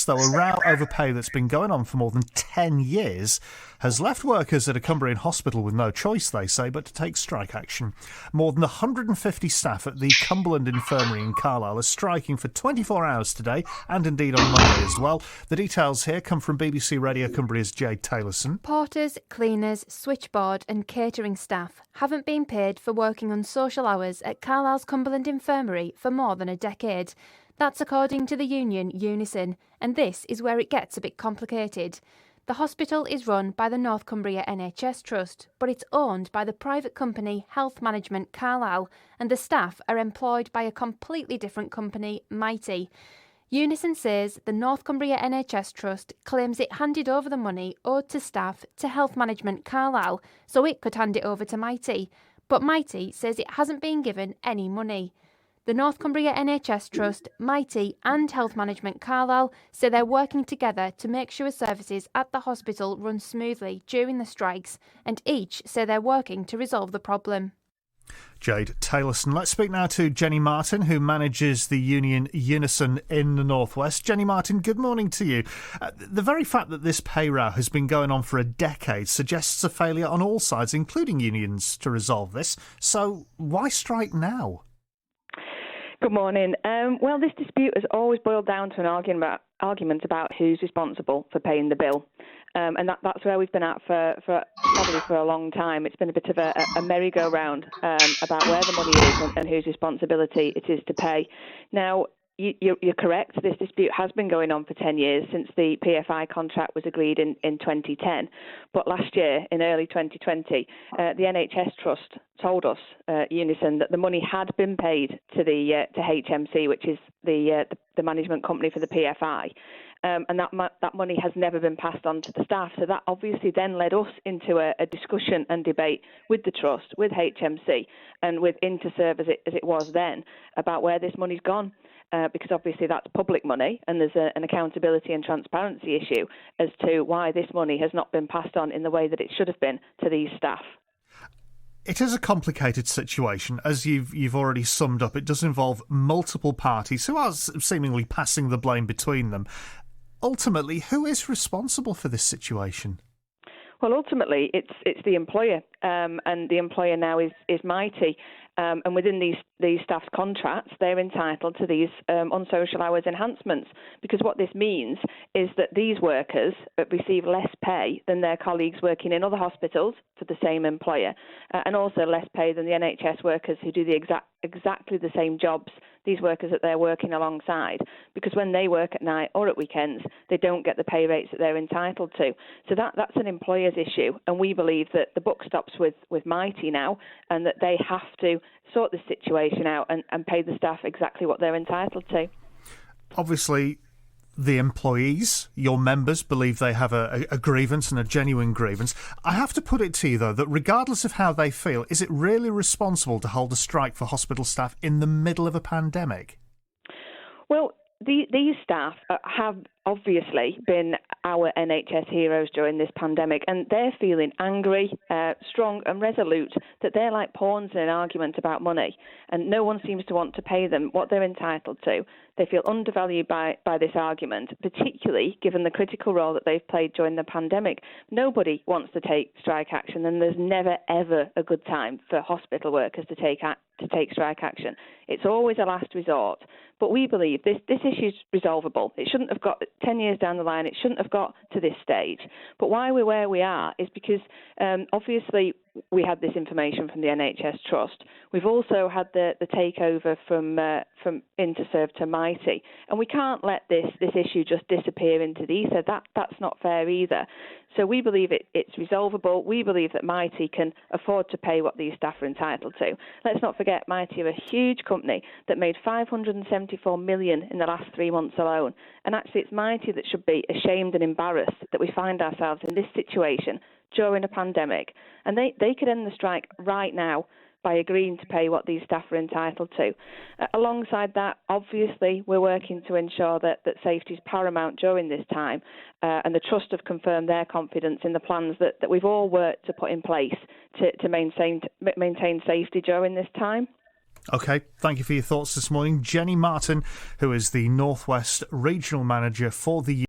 though, a row over pay that's been going on for more than 10 years has left workers at a Cumbrian hospital with no choice, they say, but to take strike action. More than 150 staff at the Cumberland Infirmary in Carlisle are striking for 24 hours today, and indeed on Monday as well. The details here come from BBC Radio Cumbria's Jade Taylorson. Porters, cleaners, switchboard and catering staff haven't been paid for working on social hours at Carlisle's Cumberland Infirmary for more than a decade. That's according to the union UNISON, and this is where it gets a bit complicated. The hospital is run by the North Cumbria NHS Trust, but it's owned by the private company Health Management Carlisle, and the staff are employed by a completely different company, Mitie. UNISON says the North Cumbria NHS Trust claims it handed over the money owed to staff to Health Management Carlisle so it could hand it over to Mitie, but Mitie says it hasn't been given any money. The North Cumbria NHS Trust, Mitie and Health Management Carlisle say they're working together to make sure services at the hospital run smoothly during the strikes, and each say they're working to resolve the problem. Jade Taylorson. Let's speak now to Jenny Martin, who manages the union UNISON in the North West. Jenny Martin, good morning to you. The very fact that this pay row has been going on for a decade suggests a failure on all sides, including unions, to resolve this. So why strike now? Good morning. Well, this dispute has always boiled down to an argument about who's responsible for paying the bill. And that's where we've been at for probably for a long time. It's been a bit of a merry-go-round about where the money is and whose responsibility it is to pay. Now, you're correct. This dispute has been going on for 10 years since the PFI contract was agreed in 2010. But last year, in early 2020, the NHS Trust told us, UNISON, that the money had been paid to HMC, which is the management company for the PFI. And that money has never been passed on to the staff. So that obviously then led us into a discussion and debate with the Trust, with HMC, and with Interserve as it was then, about where this money's gone. Because obviously that's public money, and there's an accountability and transparency issue as to why this money has not been passed on in the way that it should have been to these staff. It is a complicated situation, as you've already summed up. It does involve multiple parties who are seemingly passing the blame between them. Ultimately, who is responsible for this situation? Well, ultimately, it's the employer, and the employer now is Mitie. And within these staff's contracts, they're entitled to these unsocial hours enhancements, because what this means is that these workers receive less pay than their colleagues working in other hospitals for the same employer, and also less pay than the NHS workers who do exactly the same jobs, these workers that they're working alongside, because when they work at night or at weekends, they don't get the pay rates that they're entitled to. So that's an employer's issue, and we believe that the buck stops with Mitie now, and that they have to sort this situation out and pay the staff exactly what they're entitled to. Obviously, the employees, your members, believe they have a grievance and a genuine grievance. I have to put it to you, though, that regardless of how they feel, is it really responsible to hold a strike for hospital staff in the middle of a pandemic? Well, these staff have obviously been our NHS heroes during this pandemic, and they're feeling angry, strong and resolute that they're like pawns in an argument about money, and no one seems to want to pay them what they're entitled to. They feel undervalued by this argument, particularly given the critical role that they've played during the pandemic. Nobody wants to take strike action, and there's never, ever a good time for hospital workers to take strike action. It's always a last resort. But we believe this issue is resolvable. It shouldn't have got 10 years down the line. It shouldn't have got to this stage. But why we're where we are is because obviously we had this information from the NHS Trust. We've also had the takeover from Interserve to Mitie, and we can't let this issue just disappear into the ether. That's not fair either. So we believe it's resolvable. We believe that Mitie can afford to pay what these staff are entitled to. Let's not forget, Mitie are a huge company that made $574 million in the last 3 months alone. And actually, it's Mitie that should be ashamed and embarrassed that we find ourselves in this situation during a pandemic. And they could end the strike right now by agreeing to pay what these staff are entitled to. Alongside that, obviously, we're working to ensure that safety is paramount during this time, and the Trust have confirmed their confidence in the plans that we've all worked to put in place to maintain safety during this time. OK, thank you for your thoughts this morning. Jenny Martin, who is the North West Regional Manager for the